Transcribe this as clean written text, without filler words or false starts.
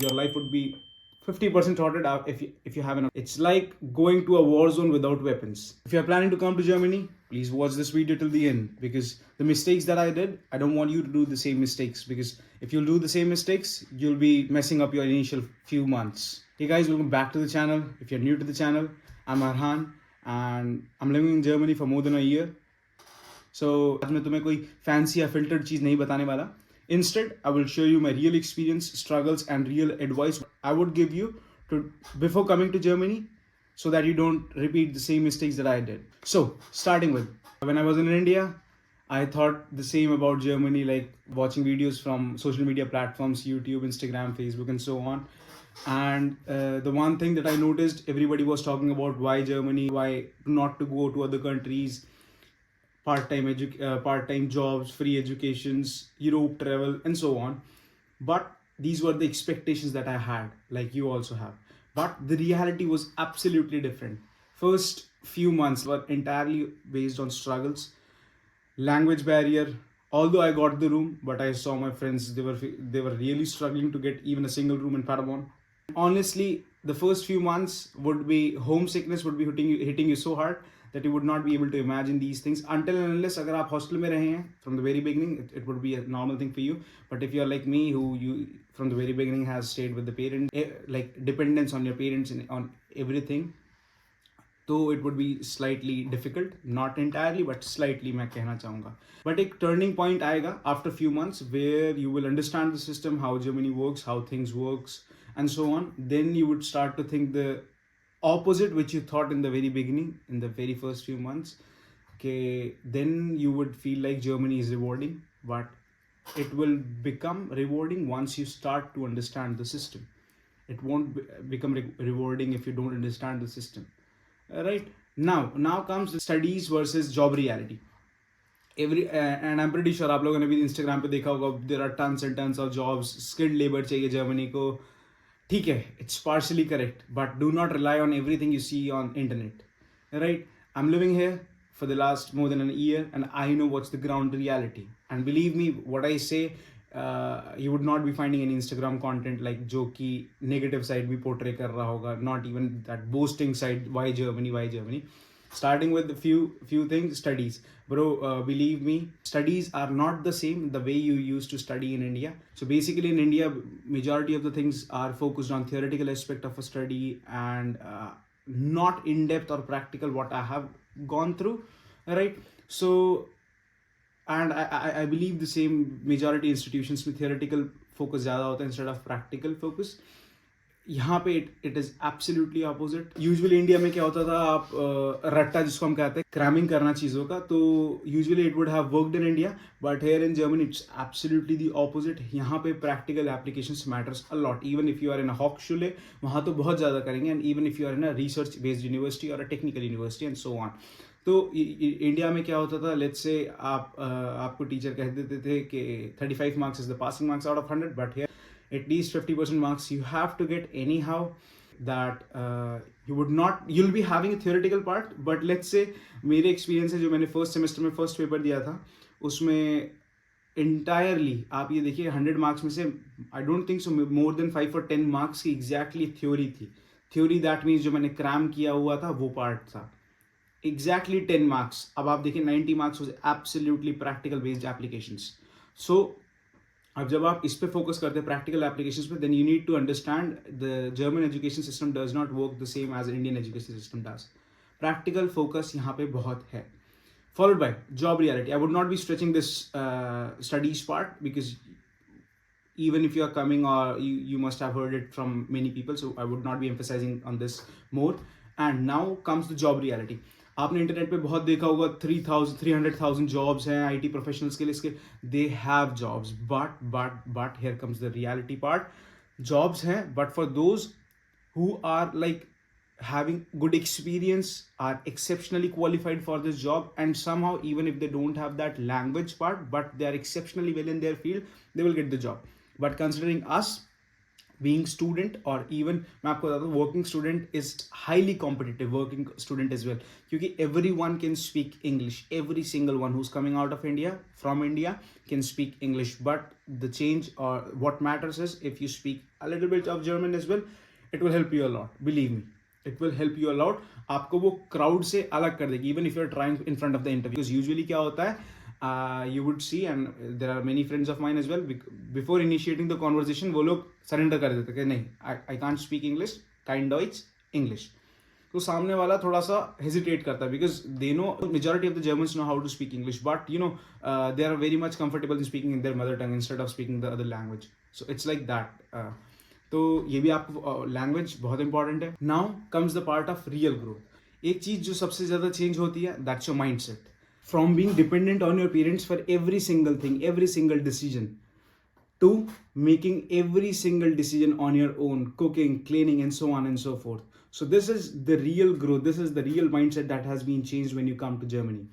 your life would be 50% sorted out if you have enough. It's like going to a war zone without weapons. If you're planning to come to Germany, please watch this video till the end, because the mistakes that I did, I don't want you to do the same mistakes, because if you'll do the same mistakes, you'll be messing up your initial few months. Hey guys, welcome back to the channel. If you're new to the channel, I'm Arhaan and I'm living in Germany for more than a year. So आज मैं तुम्हें कोई fancy या filtered चीज़ नहीं बताने वाला. Instead, I will show you my real experience, struggles, and real advice I would give you to before coming to Germany, so that you don't repeat the same mistakes that I did. So, starting with, when I was in India, I thought the same about Germany, like watching videos from social media platforms, YouTube, Instagram, Facebook, and so on. And the one thing that I noticed, everybody was talking about why Germany, why not to go to other countries, part-time jobs, free educations, Europe travel, and so on. But these were the expectations that I had, like you also have. But the reality was absolutely different. First few months were entirely based on struggles, language barrier. Although I got the room, but I saw my friends, they were really struggling to get even a single room in Paderborn. Honestly, the first few months would be homesickness would be hitting you so hard that you would not be able to imagine these things until and unless अगर आप hostel में रहे हैं from the very beginning, it would be a normal thing for you. But if you're like me, who you from the very beginning has stayed with the parents, like dependence on your parents and on everything, तो it would be slightly difficult, not entirely but slightly मैं कहना चाहूँगा. But एक turning point आएगा after few months where you will understand the system, how Germany works, how things works, and so on. Then you would start to think the opposite which you thought in the very beginning, in the very first few months. Okay, then you would feel like Germany is rewarding, but it will become rewarding once you start to understand the system. It won't become rewarding if you don't understand the system. Right, now comes the studies versus job reality. And I'm pretty sure आप लोगों ने भी Instagram पे देखा होगा, there are tons and tons of jobs, skilled labor चाहिए Germany को. ठीक है, it's partially correct, but do not rely on everything you see on internet. Right, I'm living here for the last more than a year and I know what's the ground reality. And believe me, what I say, you would not be finding any Instagram content like जो कि negative side भी portray कर रहा होगा, not even that boasting side, why Germany. Starting with a few things. Studies, bro, believe me, studies are not the same the way you used to study in India. So basically in India, majority of the things are focused on theoretical aspect of a study and not in depth or practical what I have gone through. Right, so and I believe the same, majority institutions में theoretical focus ज़्यादा होता है instead of practical focus. यहाँ पे it is absolutely opposite. Usually India में क्या होता था, आप रट्टा जिसको हम कहते हैं, क्रैमिंग करना चीज़ों का, तो usually it would have worked in India, but here in Germany it's absolutely the opposite. यहाँ पे practical applications matters a lot. Even if you are in a Hochschule, वहाँ तो बहुत ज़्यादा करेंगे, and even if you are in a research based university or a technical university and so on. तो India में क्या होता था, लेट्स से आपको टीचर कह देते थे कि 35 marks is the passing marks out of 100, but here at least 50% marks you have to get anyhow. That you'll be having a theoretical part, but let's say मेरे experience है जो मैंने first semester में first paper दिया था, उसमें entirely आप ये देखिए 100 marks में से I don't think so more than 5 or 10 marks की exactly theory थी. Theory that means जो मैंने cram किया हुआ था वो part था. Exactly 10 marks. अब आप देखिए 90 marks was absolutely practical based applications. So अब जब आप इस पे फोकस करते हैं प्रैक्टिकल एप्लीकेशंस पे, then you need to understand the German education system does not work the same as Indian education system does. Practical focus यहाँ पे बहुत है. Followed by job reality. I would not be stretching this studies part because even if you are coming or you must have heard it from many people, so I would not be emphasizing on this more. And now comes the job reality. आपने internet पे बहुत देखा होगा 300,000 jobs हैं IT professionals के लिए. इसके they have jobs, but here comes the reality part. Jobs हैं, but for those who are like having good experience, are exceptionally qualified for this job, and somehow even if they don't have that language part but they are exceptionally well in their field, they will get the job. But considering us, being student or even मैं आपको बताता हूँ working student is highly competitive working student as well क्योंकि everyone can speak English, every single one who's coming out of India from India can speak English, but the change or what matters is if you speak a little bit of German as well, it will help you a lot, believe me, it will help you a lot. आपको वो crowd से अलग कर देगी even if you're trying in front of the interview, because usually क्या होता है you would see, and there are many friends of mine as well, before initiating the conversation वो लोग surrender कर देते कि नहीं, I can't speak English, kein Deutsch, English. तो सामने वाला थोड़ा सा hesitate करता है because they know majority of the Germans know how to speak English, but you know they are very much comfortable in speaking in their mother tongue instead of speaking the other language. So it's like that. तो ये भी आपको language बहुत important है. Now comes the part of real growth. एक चीज जो सबसे ज्यादा change होती है, that's your mindset. From being dependent on your parents for every single thing, every single decision, to making every single decision on your own, cooking, cleaning, and so on and so forth. So this is the real growth. This is the real mindset that has been changed when you come to Germany.